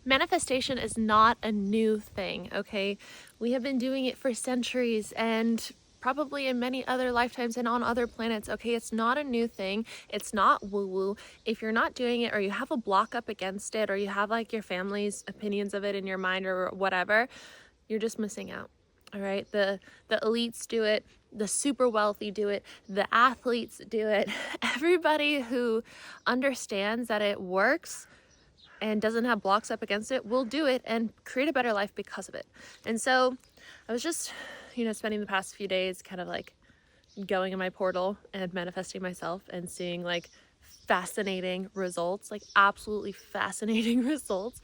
Manifestation is not a new thing, okay? We have been doing it for centuries and probably in many other lifetimes and on other planets, okay? It's not a new thing. It's not woo-woo. If you're not doing it, or you have a block up against it, or you have like your family's opinions of it in your mind or whatever, you're just missing out. All right, the elites do it, the super wealthy do it, the athletes do it. Everybody who understands that it works and doesn't have blocks up against it will do it and create a better life because of it. And so I was just, spending the past few days kind of like going in my portal and manifesting myself and seeing like fascinating results, like absolutely fascinating results.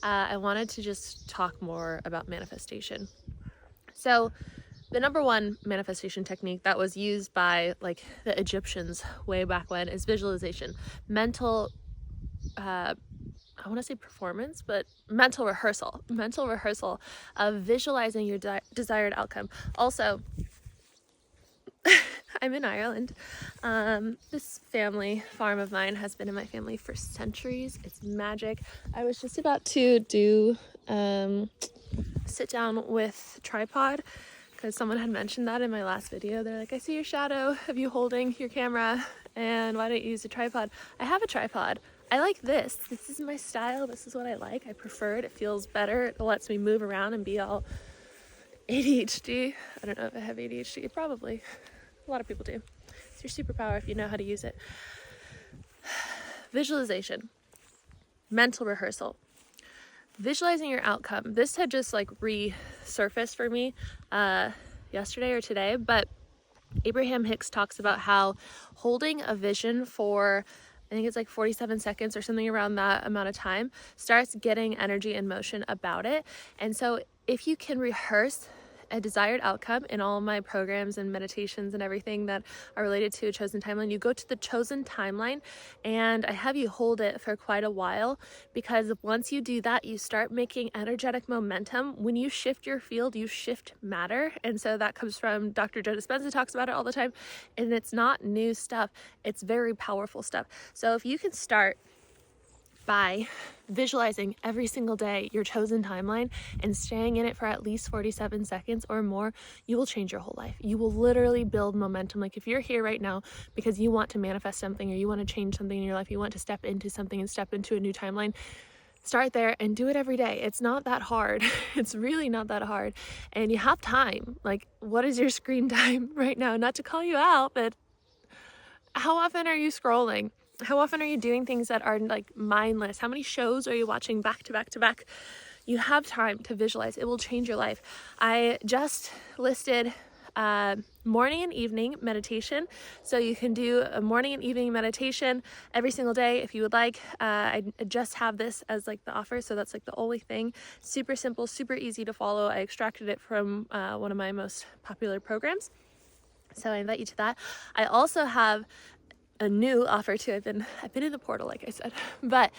I wanted to just talk more about manifestation. So the number one manifestation technique that was used by like the Egyptians way back when is visualization, mental I want to say performance, but mental rehearsal of visualizing your desired outcome. Also, I'm in Ireland. This family farm of mine has been in my family for centuries. It's magic. I was just about to do sit down with tripod because someone had mentioned that in my last video. They're like, I see your shadow of you holding your camera, and why don't you use a tripod? I have a tripod. I like this. This is my style. This is what I like. I prefer it. It feels better. It lets me move around and be all ADHD. I don't know if I have ADHD. Probably. A lot of people do. It's your superpower if you know how to use it. Visualization. Mental rehearsal. Visualizing your outcome. This had just like resurfaced for me yesterday or today, but Abraham Hicks talks about how holding a vision for, I think it's like 47 seconds or something around that amount of time, starts getting energy and motion about it. And so if you can rehearse a desired outcome in all of my programs and meditations and everything that are related to a chosen timeline, you go to the chosen timeline and I have you hold it for quite a while, because once you do that, you start making energetic momentum. When you shift your field, you shift matter. And so that comes from Dr. Joe Dispenza, talks about it all the time. And it's not new stuff. It's very powerful stuff. So if you can start by visualizing every single day your chosen timeline and staying in it for at least 47 seconds or more, you will change your whole life. You will literally build momentum. Like if you're here right now because you want to manifest something or you want to change something in your life, you want to step into something and step into a new timeline, start there and do it every day. It's not that hard. It's really not that hard. And you have time. Like, what is your screen time right now? Not to call you out, but how often are you scrolling? How often are you doing things that are like mindless? How many shows are you watching back to back to back? You have time to visualize. It will change your life. I just listed morning and evening meditation. So you can do a morning and evening meditation every single day if you would like. I just have this as like the offer. So that's like the only thing. Super simple, super easy to follow. I extracted it from one of my most popular programs. So I invite you to that. I also have a new offer too. I've been in the portal, like I said, but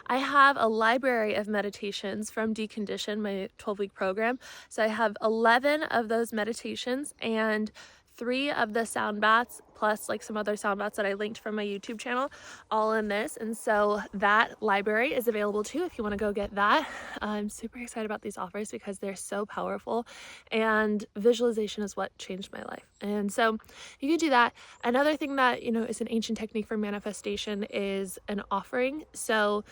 I have a library of meditations from Decondition, my 12-week program. So I have 11 of those meditations and 3 of the sound baths, plus like some other sound baths that I linked from my YouTube channel, all in this. And so that library is available too if you want to go get that. I'm super excited about these offers because they're so powerful, and visualization is what changed my life. And so you can do that. Another thing that, is an ancient technique for manifestation is an offering. So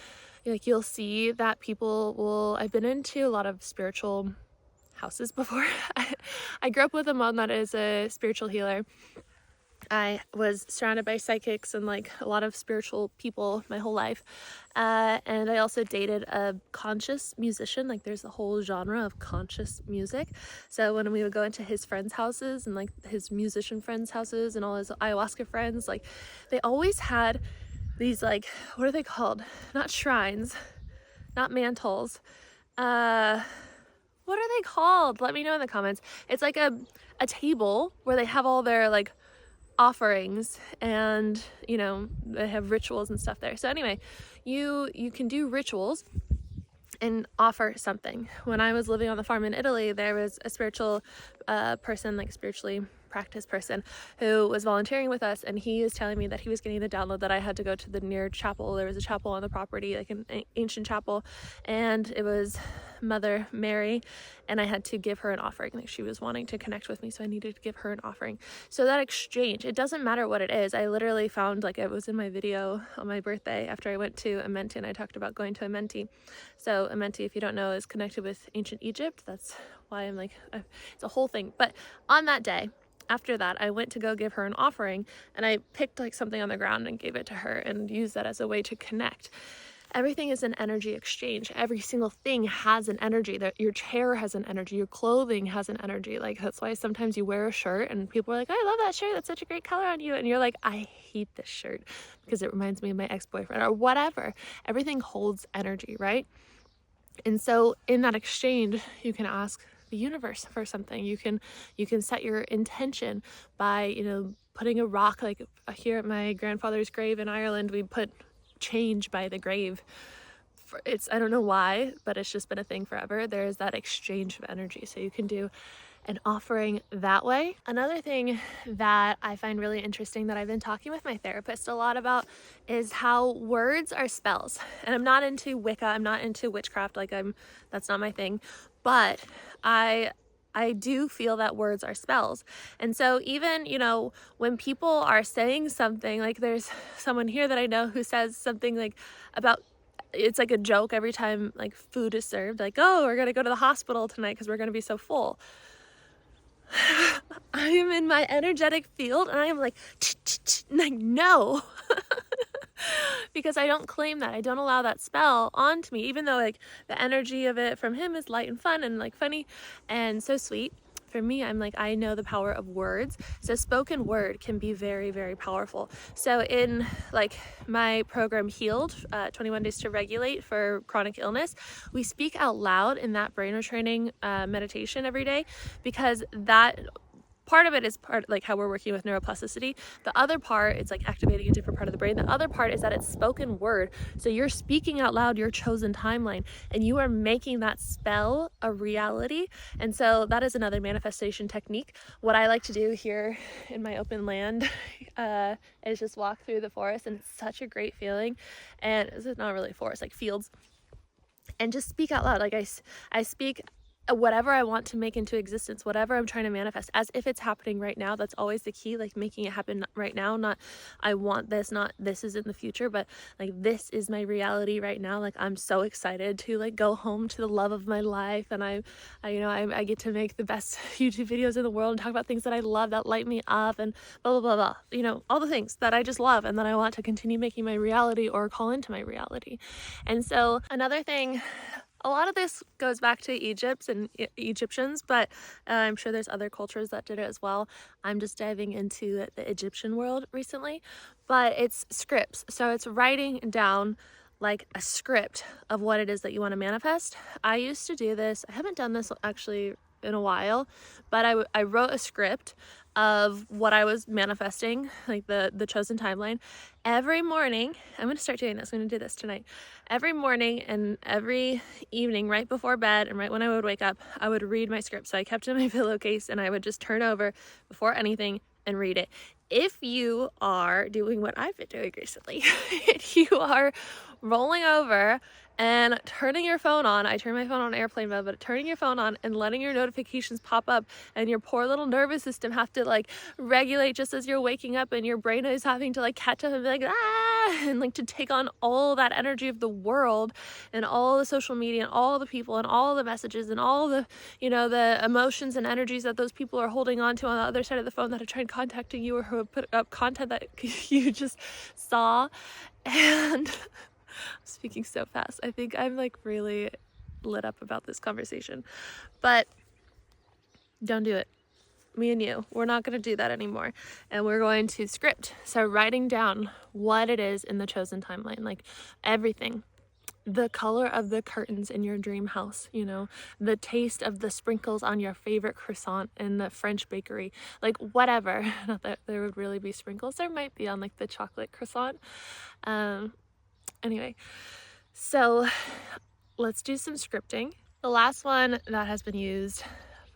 like you'll see that people will, I've been into a lot of spiritual houses before. I grew up with a mom that is a spiritual healer. I was surrounded by psychics and like a lot of spiritual people my whole life. And I also dated a conscious musician. Like there's a whole genre of conscious music. So when we would go into his friends' houses and like his musician friends' houses and all his ayahuasca friends, like they always had these like, what are they called? Not shrines, not mantles. What are they called? Let me know in the comments. It's like a table where they have all their like offerings and they have rituals and stuff there. So anyway, you can do rituals and offer something. When I was living on the farm in Italy, there was a spiritual person, like spiritually practice person who was volunteering with us, and he is telling me that he was getting the download that I had to go to the near chapel. There was a chapel on the property, like an ancient chapel, and it was Mother Mary, and I had to give her an offering. Like, she was wanting to connect with me, so I needed to give her an offering. So that exchange, it doesn't matter what it is. I literally found, like, it was in my video on my birthday after I went to Amenti, and I talked about going to Amenti. So Amenti, if you don't know, is connected with ancient Egypt. That's why I'm like, it's a whole thing. But on that day, after that, I went to go give her an offering, and I picked like something on the ground and gave it to her and used that as a way to connect. Everything is an energy exchange. Every single thing has an energy. That your chair has an energy. Your clothing has an energy. Like, that's why sometimes you wear a shirt and people are like, I love that shirt. That's such a great color on you. And you're like, I hate this shirt because it reminds me of my ex-boyfriend or whatever. Everything holds energy, right? And so in that exchange, you can ask the universe for something. You can set your intention by, you know, putting a rock. Like here at my grandfather's grave in Ireland, we put change by the grave. It's, I don't know why, but it's just been a thing forever. There is that exchange of energy. So you can do an offering that way. Another thing that I find really interesting that I've been talking with my therapist a lot about is how words are spells. And I'm not into Wicca, I'm not into witchcraft, like that's not my thing, but I do feel that words are spells. And so even, you know, when people are saying something, like there's someone here that I know who says something like about, it's like a joke every time like food is served, like, oh, we're gonna go to the hospital tonight because we're gonna be so full. I am in my energetic field and I am like no. Because I don't claim that. I don't allow that spell onto me, even though like the energy of it from him is light and fun and like funny and so sweet. For me, I'm like, I know the power of words. So spoken word can be very, very powerful. So in like my program Healed, 21 Days to Regulate for chronic illness, we speak out loud in that brain retraining meditation every day, because that part of it is part like how we're working with neuroplasticity. The other part, it's like activating a different part of the brain. The other part is that it's spoken word. So you're speaking out loud your chosen timeline and you are making that spell a reality. And so that is another manifestation technique. What I like to do here in my open land is just walk through the forest, and it's such a great feeling. And it's not really a forest, like fields, and just speak out loud. Like I speak whatever I want to make into existence, whatever I'm trying to manifest, as if it's happening right now. That's always the key, like making it happen right now, not I want this, not this is in the future, but like this is my reality right now. Like I'm so excited to like go home to the love of my life, and I get to make the best YouTube videos in the world and talk about things that I love that light me up and blah, blah, blah, blah. You know, all the things that I just love and that I want to continue making my reality or call into my reality. And so another thing, a lot of this goes back to Egypt and Egyptians, but I'm sure there's other cultures that did it as well. I'm just diving into the Egyptian world recently, but it's scripts. So it's writing down like a script of what it is that you want to manifest. I used to do this. I haven't done this actually in a while, but I wrote a script of what I was manifesting, like the chosen timeline. Every morning, I'm going to start doing this. I'm going to do this tonight. Every morning and every evening, right before bed and right when I would wake up, I would read my script. So I kept it in my pillowcase and I would just turn over before anything and read it. If you are doing what I've been doing recently, you are rolling over and turning your phone on. I turn my phone on airplane mode, but turning your phone on and letting your notifications pop up, and your poor little nervous system have to like regulate just as you're waking up, and your brain is having to like catch up and be like, ah, and like to take on all that energy of the world and all the social media and all the people and all the messages and all the, you know, the emotions and energies that those people are holding on to on the other side of the phone that are trying contacting you or who have put up content that you just saw. And I'm speaking so fast. I think I'm like really lit up about this conversation, but don't do it. Me and you, we're not going to do that anymore. And we're going to script. So writing down what it is in the chosen timeline, like everything, the color of the curtains in your dream house, you know, the taste of the sprinkles on your favorite croissant in the French bakery, like whatever. Not that there would really be sprinkles. There might be on like the chocolate croissant. Anyway, so let's do some scripting. The last one that has been used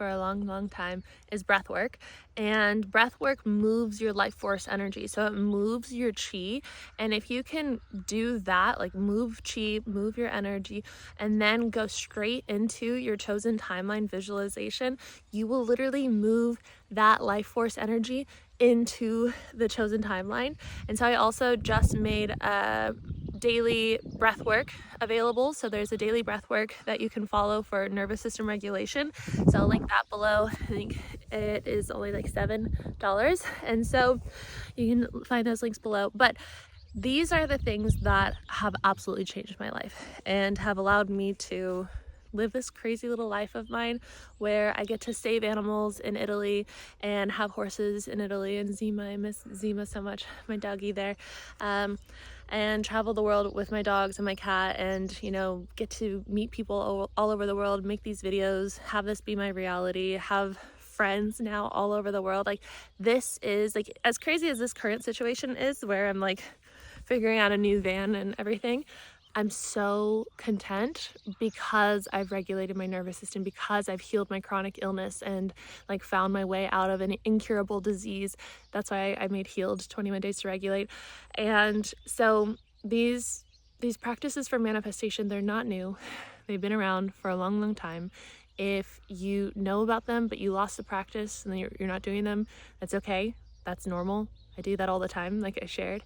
for a long time is breath work. And breath work moves your life force energy. So it moves your chi. And if you can do that, like move chi, move your energy, and then go straight into your chosen timeline visualization, you will literally move that life force energy into the chosen timeline. And so I also just made a daily breath work available. So there's a daily breath work that you can follow for nervous system regulation. So I'll link that below. I think it is only like $7. And so you can find those links below. But these are the things that have absolutely changed my life and have allowed me to live this crazy little life of mine where I get to save animals in Italy and have horses in Italy, and Zima, I miss Zima so much, my doggy there, and travel the world with my dogs and my cat, and get to meet people all over the world, make these videos, have this be my reality, have friends now all over the world. Like, this is like, as crazy as this current situation is where I'm like figuring out a new van and everything, I'm so content because I've regulated my nervous system, because I've healed my chronic illness and like found my way out of an incurable disease. That's why I made Healed 21 Days to Regulate. And so these practices for manifestation, they're not new. They've been around for a long time. If you know about them but you lost the practice and then you're not doing them, that's okay. That's normal. I do that all the time, like I shared.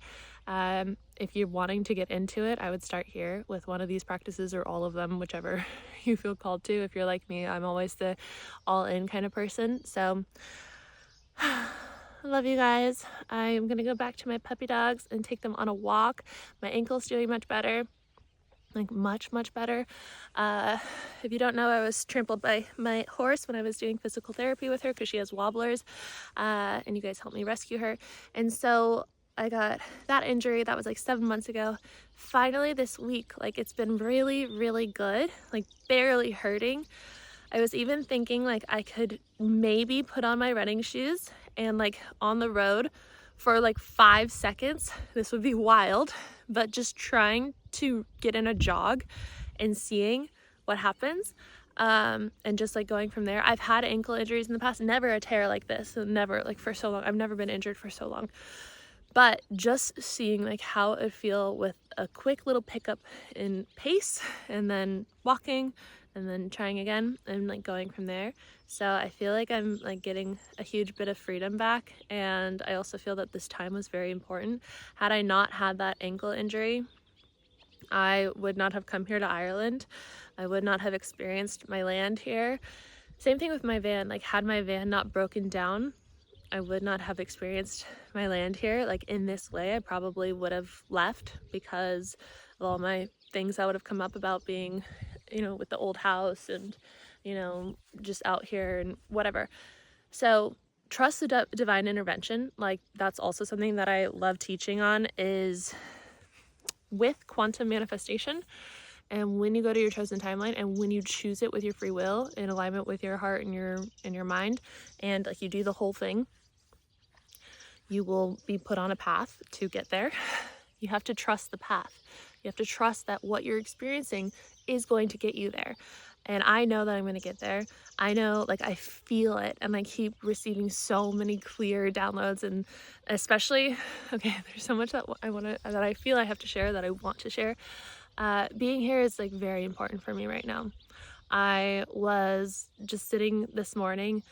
If you're wanting to get into it, I would start here with one of these practices or all of them, whichever you feel called to. If you're like me, I'm always the all-in kind of person. So I love you guys. I'm gonna go back to my puppy dogs and take them on a walk. My ankle's doing much better, like much better. If you don't know, I was trampled by my horse when I was doing physical therapy with her because she has wobblers, and you guys helped me rescue her. And so I got that injury. That was like 7 months ago. Finally this week, like, it's been really good, like barely hurting. I was even thinking like I could maybe put on my running shoes and like on the road for like 5 seconds. This would be wild, but just trying to get in a jog and seeing what happens, and just like going from there. I've had ankle injuries in the past, never a tear like this, never, like, for so long. I've never been injured for so long, but just seeing like how it would feel with a quick little pickup in pace and then walking and then trying again and like going from there. So I feel like I'm like getting a huge bit of freedom back, and I also feel that this time was very important. Had I not had that ankle injury, I would not have come here to Ireland. I would not have experienced my land here. Same thing with my van. Like, had my van not broken down, I would not have experienced my land here like in this way. I probably would have left because of all my things that would have come up about being, with the old house and, just out here and whatever. So trust the divine intervention. Like, that's also something that I love teaching on, is with quantum manifestation. And when you go to your chosen timeline and when you choose it with your free will in alignment with your heart and your mind, and like you do the whole thing, you will be put on a path to get there. You have to trust the path. You have to trust that what you're experiencing is going to get you there. And I know that I'm going to get there. I know, like, I feel it, and I keep receiving so many clear downloads, and especially, okay, there's so much that I feel I have to share, that I want to share. Being here is like very important for me right now. I was just sitting this morning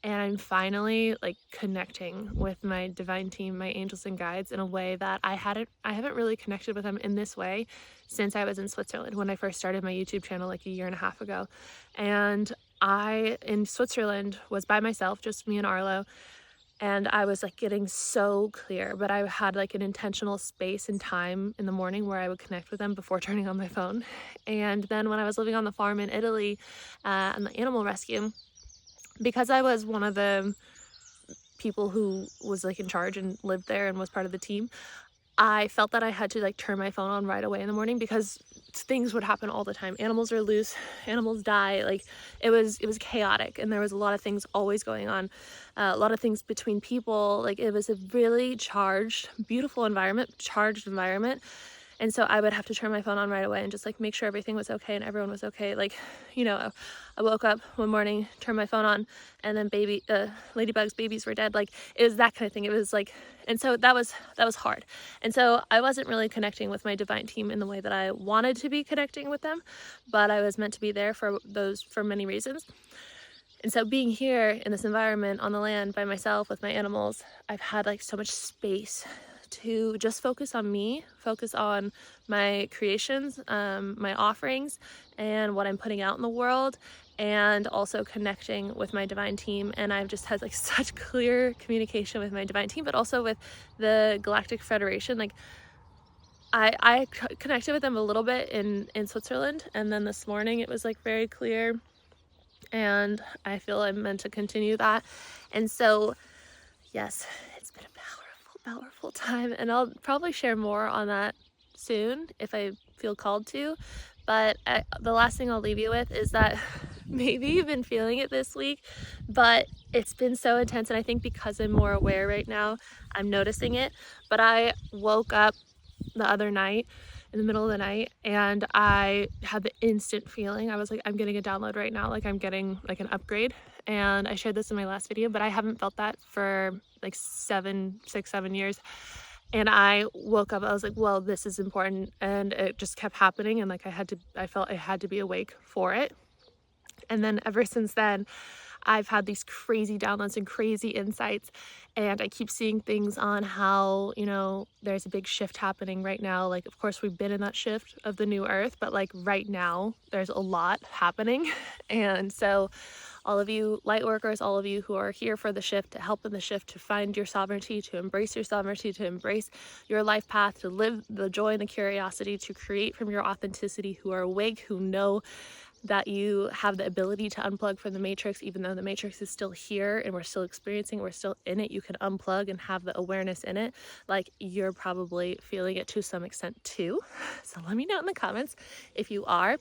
and I'm finally like connecting with my divine team, my angels and guides, in a way that I haven't really connected with them in this way since I was in Switzerland, when I first started my YouTube channel like a year and a half ago. And I, in Switzerland, was by myself, just me and Arlo, and I was like getting so clear, but I had like an intentional space and time in the morning where I would connect with them before turning on my phone. And then when I was living on the farm in Italy, on the animal rescue, because I was one of the people who was like in charge and lived there and was part of the team, I felt that I had to like turn my phone on right away in the morning, because things would happen all the time. Animals are loose, animals die, like it was chaotic, and there was a lot of things always going on, a lot of things between people. Like, it was a really charged, beautiful environment, charged environment. And so I would have to turn my phone on right away and just like make sure everything was okay and everyone was okay. Like, you know, I woke up one morning, turned my phone on, and then Ladybug's babies were dead. Like, it was that kind of thing. It was like, and so that was hard. And so I wasn't really connecting with my divine team in the way that I wanted to be connecting with them, but I was meant to be there for many reasons. And so being here in this environment on the land by myself with my animals, I've had like so much space to just focus on me, focus on my creations, my offerings, and what I'm putting out in the world, and also connecting with my divine team. And I've just had like such clear communication with my divine team, but also with the Galactic Federation. Like, I connected with them a little bit in Switzerland, and then this morning it was like very clear, and I feel I'm meant to continue that. And so yes, it's been a powerful time, and I'll probably share more on that soon if I feel called to. But the last thing I'll leave you with is that maybe you've been feeling it this week, but it's been so intense, and I think because I'm more aware right now, I'm noticing it. But I woke up the other night in the middle of the night and I had the instant feeling. I was like, I'm getting a download right now, like I'm getting like an upgrade. And I shared this in my last video, but I haven't felt that for like 7 years. And I woke up, I was like, well, this is important. And it just kept happening, and like I felt I had to be awake for it. And then ever since then, I've had these crazy downloads and crazy insights, and I keep seeing things on how, you know, there's a big shift happening right now. Like, of course, we've been in that shift of the new earth, but like right now there's a lot happening. And so all of you light workers, all of you who are here for the shift, to help in the shift, to find your sovereignty, to embrace your sovereignty, to embrace your life path, to live the joy and the curiosity, to create from your authenticity, who are awake, who know that you have the ability to unplug from the matrix. Even though the matrix is still here and we're still experiencing, we're still in it, you can unplug and have the awareness in it. Like, you're probably feeling it to some extent too. So let me know in the comments if you are.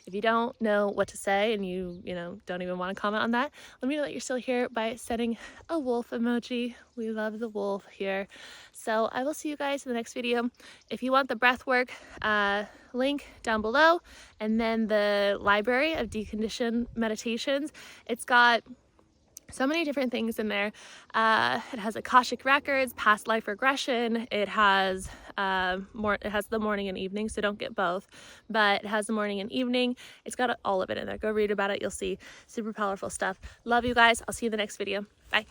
If you don't know what to say and you know, don't even want to comment on that, let me know that you're still here by setting a wolf emoji. We love the wolf here. So I will see you guys in the next video. If you want the breath work, link down below, and then the library of decondition meditations. It's got so many different things in there. It has Akashic records, past life regression. It has it has the morning and evening, so don't get both, but it has the morning and evening. It's got all of it in there. Go read about it, you'll see. Super powerful stuff. Love you guys. I'll see you in the next video. Bye.